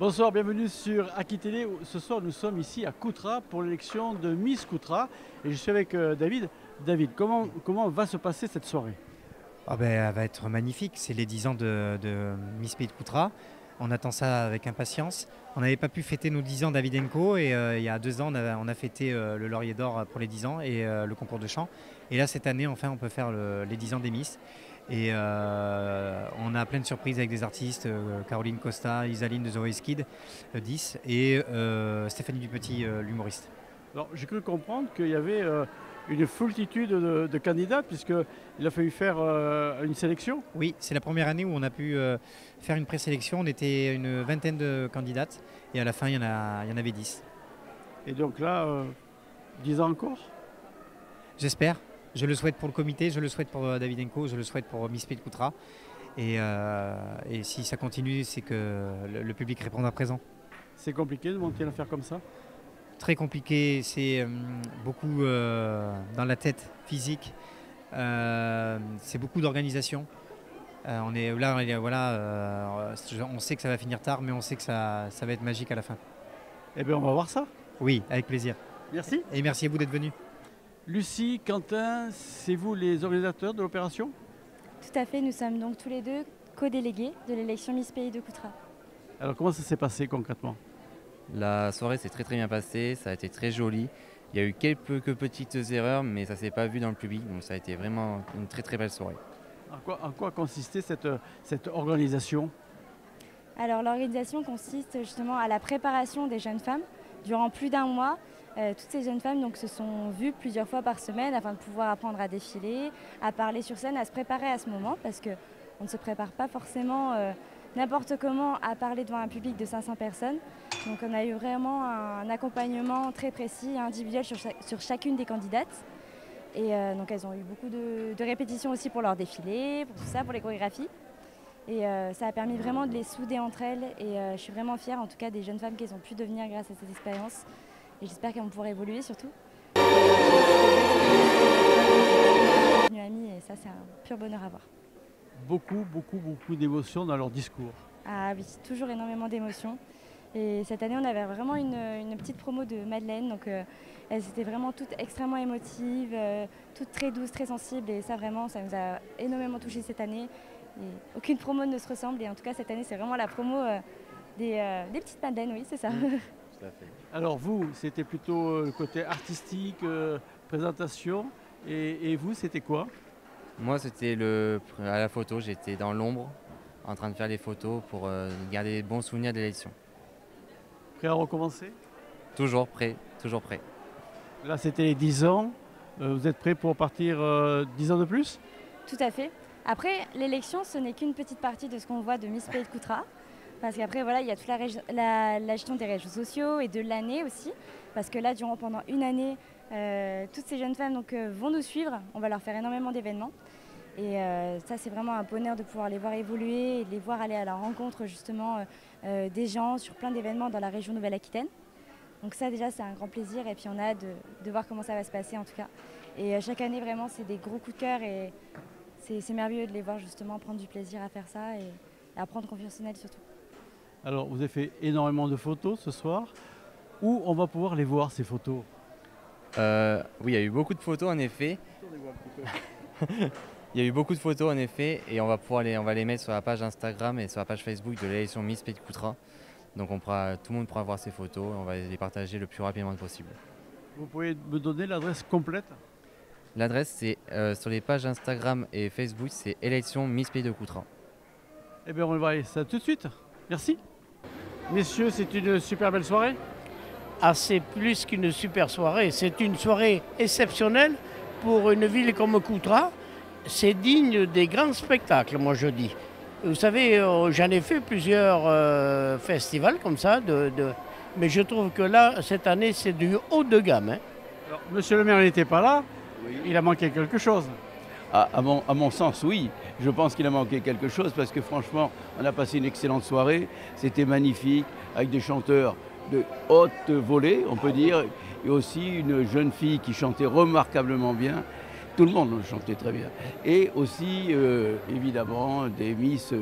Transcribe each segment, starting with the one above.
Bonsoir, bienvenue sur Aki Télé. Ce soir, nous sommes ici à Coutras pour l'élection de Miss Coutras. Et je suis avec David. David, comment va se passer cette soirée? Elle va être magnifique, c'est les 10 ans de Miss Pays de Coutras. On attend ça avec impatience. On n'avait pas pu fêter nos 10 ans Davydenko et il y a 2 ans on a fêté le Laurier d'Or pour les 10 ans et le concours de chant. Et là cette année enfin on peut faire les 10 ans des Miss. Et on a plein de surprises avec des artistes, Caroline Costa, Isaline de The Voice Kids, 10 et Stéphanie Dupetit, l'humoriste. Alors, j'ai cru comprendre qu'il y avait une foultitude de candidats puisqu'il a fallu faire une sélection. Oui, c'est la première année où on a pu faire une présélection. On était une vingtaine de candidates et à la fin, il y en avait 10. Et donc là, 10 ans encore? J'espère. Je le souhaite pour le comité, je le souhaite pour Davydenko, je le souhaite pour Miss Pays de Coutras. Et si ça continue, c'est que le public répondra présent. C'est compliqué de monter l'affaire comme ça? Très compliqué, c'est beaucoup dans la tête physique, c'est beaucoup d'organisation. On est là, on sait que ça va finir tard, mais on sait que ça va être magique à la fin. Eh bien, on va voir ça. Oui, avec plaisir. Merci. Et merci à vous d'être venus. Lucie, Quentin, c'est vous les organisateurs de l'opération? Tout à fait, nous sommes donc tous les deux co-délégués de l'élection Miss Pays de Coutras. Alors, comment ça s'est passé concrètement? La soirée s'est très bien passée, ça a été très joli. Il y a eu quelques petites erreurs, mais ça ne s'est pas vu dans le public, donc ça a été vraiment une très belle soirée. En quoi consistait cette organisation? Alors l'organisation consiste justement à la préparation des jeunes femmes durant plus d'un mois. Toutes ces jeunes femmes donc, se sont vues plusieurs fois par semaine afin de pouvoir apprendre à défiler, à parler sur scène, à se préparer à ce moment parce qu'on ne se prépare pas forcément n'importe comment à parler devant un public de 500 personnes. Donc on a eu vraiment un accompagnement très précis et individuel sur chacune des candidates. Et donc elles ont eu beaucoup de répétitions aussi pour leur défilé, pour tout ça, pour les chorégraphies. Et ça a permis vraiment de les souder entre elles. Et je suis vraiment fière en tout cas des jeunes femmes qu'elles ont pu devenir grâce à cette expérience. Et j'espère qu'elles vont pouvoir évoluer surtout. Amis, et ça c'est un pur bonheur à voir. Beaucoup d'émotions dans leur discours. Ah oui, toujours énormément d'émotions. Et cette année, on avait vraiment une petite promo de Madeleine. Donc, elles étaient vraiment toutes extrêmement émotives, toutes très douces, très sensibles. Et ça, vraiment, ça nous a énormément touchés cette année. Et aucune promo ne se ressemble. Et en tout cas, cette année, c'est vraiment la promo des petites Madeleines, oui, c'est ça. Tout à fait. Alors vous, c'était plutôt le côté artistique, présentation. Et vous, c'était quoi? Moi, c'était à la photo, j'étais dans l'ombre, en train de faire les photos pour garder des bons souvenirs de l'élection. Prêt à recommencer? Toujours prêt, toujours prêt. Là, c'était les 10 ans. Vous êtes prêt pour partir 10 ans de plus? Tout à fait. Après, l'élection, ce n'est qu'une petite partie de ce qu'on voit de Miss Pays de Coutras. Parce qu'après, voilà, il y a toute la gestion des réseaux sociaux et de l'année aussi. Parce que là, pendant une année, toutes ces jeunes femmes vont nous suivre. On va leur faire énormément d'événements. Et ça, c'est vraiment un bonheur de pouvoir les voir évoluer et de les voir aller à la rencontre justement des gens sur plein d'événements dans la région Nouvelle-Aquitaine. Donc ça, déjà, c'est un grand plaisir. Et puis, on a hâte de voir comment ça va se passer en tout cas. Et chaque année, vraiment, c'est des gros coups de cœur et c'est merveilleux de les voir justement prendre du plaisir à faire ça et à prendre confiance en elles surtout. Alors, vous avez fait énormément de photos ce soir. Où on va pouvoir les voir, ces photos? Oui, il y a eu beaucoup de photos en effet. Il y a eu beaucoup de photos en effet et on va les mettre sur la page Instagram et sur la page Facebook de l'élection Miss Pays de Coutras. Donc tout le monde pourra voir ces photos et on va les partager le plus rapidement possible. Vous pouvez me donner l'adresse complète? L'adresse c'est sur les pages Instagram et Facebook, c'est élection Miss Pays de Coutras. Eh bien, on va aller ça tout de suite. Merci. Messieurs, c'est une super belle soirée. Ah, c'est plus qu'une super soirée, c'est une soirée exceptionnelle pour une ville comme Coutras. C'est digne des grands spectacles, moi je dis. Vous savez, j'en ai fait plusieurs festivals comme ça, mais je trouve que là, cette année, c'est du haut de gamme. Hein. Alors, monsieur le maire n'était pas là, oui. Il a manqué quelque chose. À mon sens, oui. Je pense qu'il a manqué quelque chose parce que franchement, on a passé une excellente soirée. C'était magnifique, avec des chanteurs de haute volée, on peut dire, et aussi une jeune fille qui chantait remarquablement bien. Tout le monde chantait très bien. Et aussi, évidemment, des Miss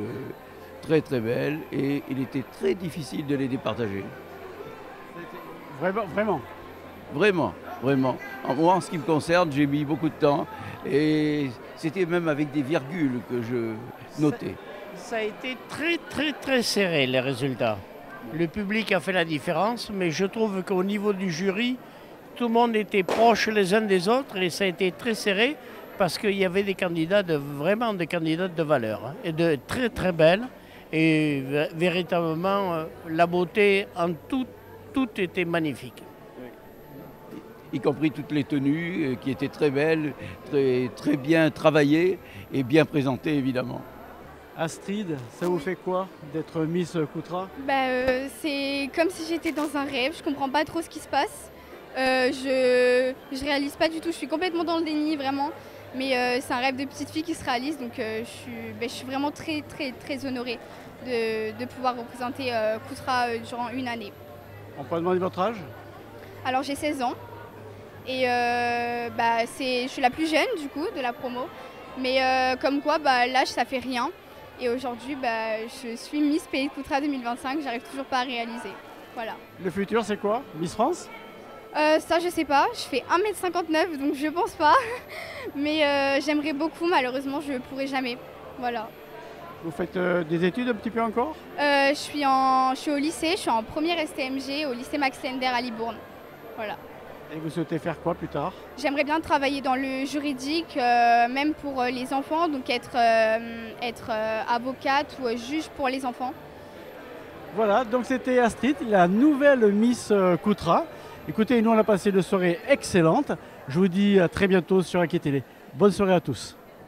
très très belles et il était très difficile de les départager. Vraiment, vraiment. Vraiment, vraiment. Moi, en ce qui me concerne, j'ai mis beaucoup de temps et c'était même avec des virgules que je notais. Ça a été très très très serré les résultats. Le public a fait la différence, mais je trouve qu'au niveau du jury, tout le monde était proche les uns des autres et ça a été très serré parce qu'il y avait des candidats vraiment des candidates de valeur hein, et de très très belles et véritablement la beauté en tout était magnifique. Y compris toutes les tenues qui étaient très belles, très bien travaillées et bien présentées évidemment. Astrid, ça vous fait quoi d'être Miss Coutras? C'est comme si j'étais dans un rêve, je comprends pas trop ce qui se passe. Je réalise pas du tout, je suis complètement dans le déni vraiment. Mais c'est un rêve de petite fille qui se réalise, donc je suis vraiment très très très honorée de pouvoir représenter Coutras durant une année. On peut demander votre âge? Alors j'ai 16 ans et je suis la plus jeune du coup de la promo. Mais comme quoi l'âge ça fait rien. Et aujourd'hui je suis Miss Pays de Coutras 2025, j'arrive toujours pas à réaliser. Voilà. Le futur c'est quoi? Miss France? Ça je sais pas, je fais 1m59 donc je pense pas. Mais j'aimerais beaucoup, malheureusement je pourrai jamais. Voilà. Vous faites des études un petit peu encore? Je suis au lycée, je suis en première STMG au lycée Max Lender à Libourne. Voilà. Et vous souhaitez faire quoi plus tard? J'aimerais bien travailler dans le juridique, même pour les enfants, donc être avocate ou juge pour les enfants. Voilà, donc c'était Astrid, la nouvelle Miss Coutras. Écoutez, nous on a passé une soirée excellente. Je vous dis à très bientôt sur AKTV. Bonne soirée à tous.